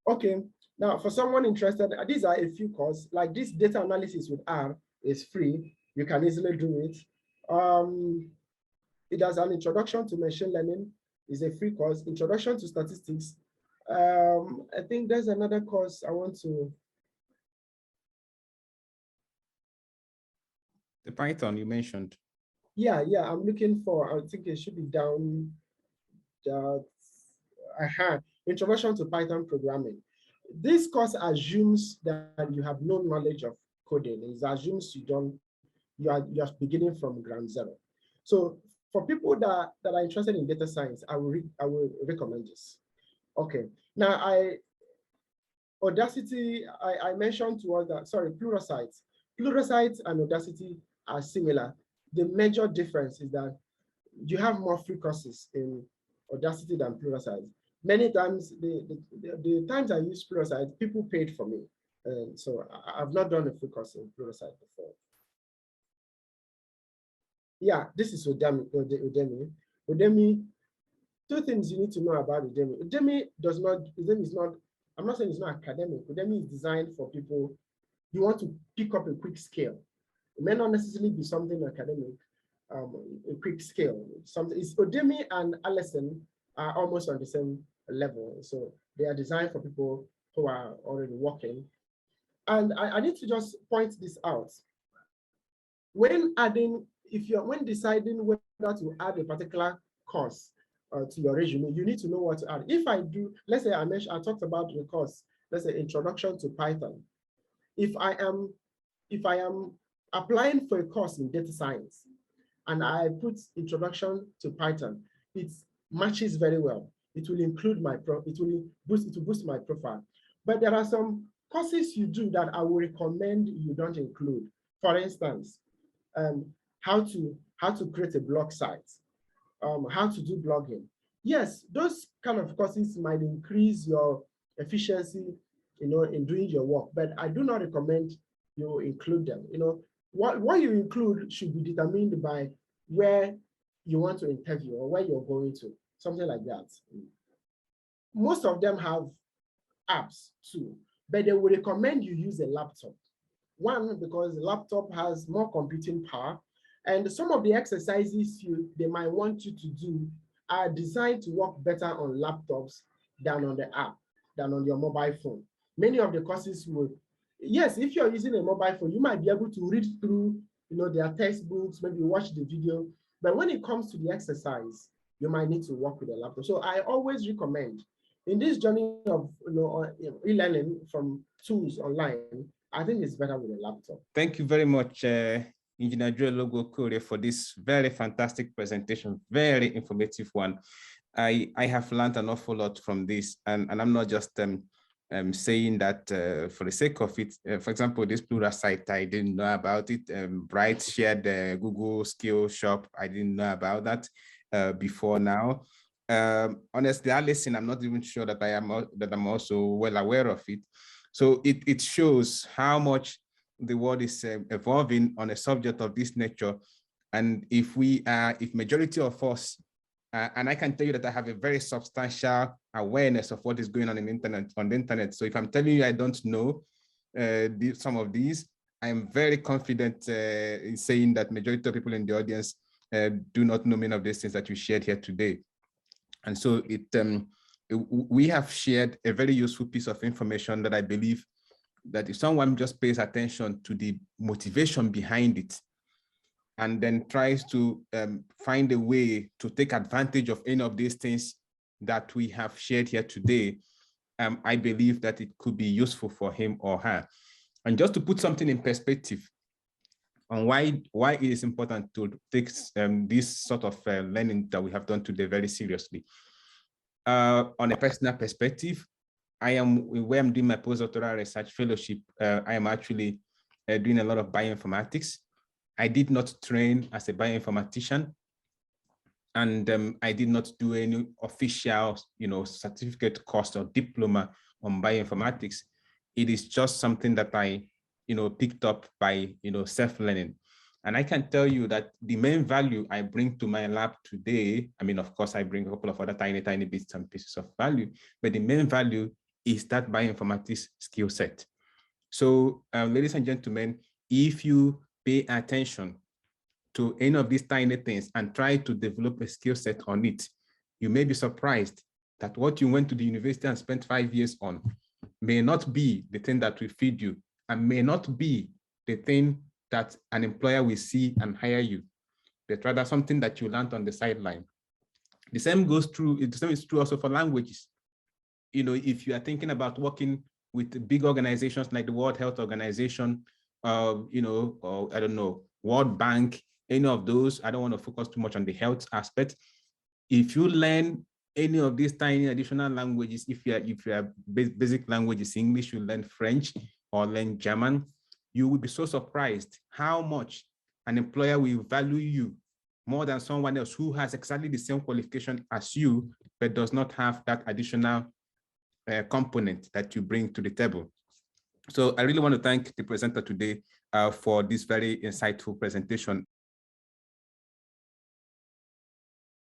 okay, now for someone interested, these are a few courses, like this data analysis with R is free. You can easily do it. It has an introduction to machine learning, is a free course. Introduction to statistics. I think there's another course I want to. The Python you mentioned. Yeah, I'm looking for, I think it should be down. Introduction to Python programming. This course assumes that you have no knowledge of coding. It assumes you are beginning from ground zero. So for people that are interested in data science, I will recommend this. Okay, now Audacity, I mentioned to us that, sorry, Pluralsight. Pluralsight and Audacity are similar. The major difference is that you have more free courses in Audacity than Pluralsight. Many times, the times I use Pluralsight, people paid for me. So I've not done a free course in Pluralsight before. Yeah, this is Udemy. Udemy, two things you need to know about Udemy. Udemy is not, I'm not saying it's not academic. Udemy is designed for people, you want to pick up a quick skill. It may not necessarily be something academic, a quick skill. Udemy and Alison are almost on the same level. So they are designed for people who are already working. And I need to just point this out. When deciding whether to add a particular course to your resume, you need to know what to add. If I do, let's say I talked about the course, let's say Introduction to Python. If I am applying for a course in data science and I put Introduction to Python, it matches very well. It will include it will boost my profile. But there are some courses you do that I will recommend you don't include. For instance, how to create a blog site, how to do blogging. Yes, those kind of courses might increase your efficiency, in doing your work, but I do not recommend you include them. What you include should be determined by where you want to interview or where you're going to, something like that. Most of them have apps too, but they will recommend you use a laptop. One, because the laptop has more computing power, and some of the exercises they might want you to do are designed to work better on laptops than on the app, than on your mobile phone. Many of the courses will, yes, if you're using a mobile phone, you might be able to read through, their textbooks, maybe watch the video, but when it comes to the exercise, you might need to work with a laptop. So I always recommend, in this journey of e-learning from tools online, I think it's better with a laptop. Thank you very much, Engineer Ogwo Okorie, for this very fantastic presentation, very informative one. I have learned an awful lot from this, and I'm not just saying that for the sake of it. For example, this Pluralsight, I didn't know about it. Bright shared the Google Skill Shop. I didn't know about that before now. Honestly, I'm not even sure that I'm also well aware of it. So it shows how much the world is evolving on a subject of this nature. And if majority of us, and I can tell you that I have a very substantial awareness of what is going on on the internet. So if I'm telling you I don't know some of these, I'm very confident in saying that majority of people in the audience do not know many of these things that you shared here today. And so we have shared a very useful piece of information that I believe that if someone just pays attention to the motivation behind it and then tries to find a way to take advantage of any of these things that we have shared here today, I believe that it could be useful for him or her. And just to put something in perspective on why it is important to take this sort of learning that we have done today very seriously. On a personal perspective, where I'm doing my postdoctoral research fellowship, I am actually doing a lot of bioinformatics. I did not train as a bioinformatician, and I did not do any official, certificate course or diploma on bioinformatics. It is just something that I, picked up by, self-learning. And I can tell you that the main value I bring to my lab today, I mean, of course, I bring a couple of other tiny bits and pieces of value, but the main value is that bioinformatics skill set. So, ladies and gentlemen, if you pay attention to any of these tiny things and try to develop a skill set on it, you may be surprised that what you went to the university and spent 5 years on may not be the thing that will feed you and may not be the thing that an employer will see and hire you, but rather something that you learned on the sideline. The same is true also for languages. If you are thinking about working with big organizations like the World Health Organization, or I don't know, World Bank, any of those, I don't want to focus too much on the health aspect. If you learn any of these tiny additional languages, if you are basic languages, English, you learn French or learn German, you will be so surprised how much an employer will value you more than someone else who has exactly the same qualification as you, but does not have that additional component that you bring to the table. So I really want to thank the presenter today for this very insightful presentation.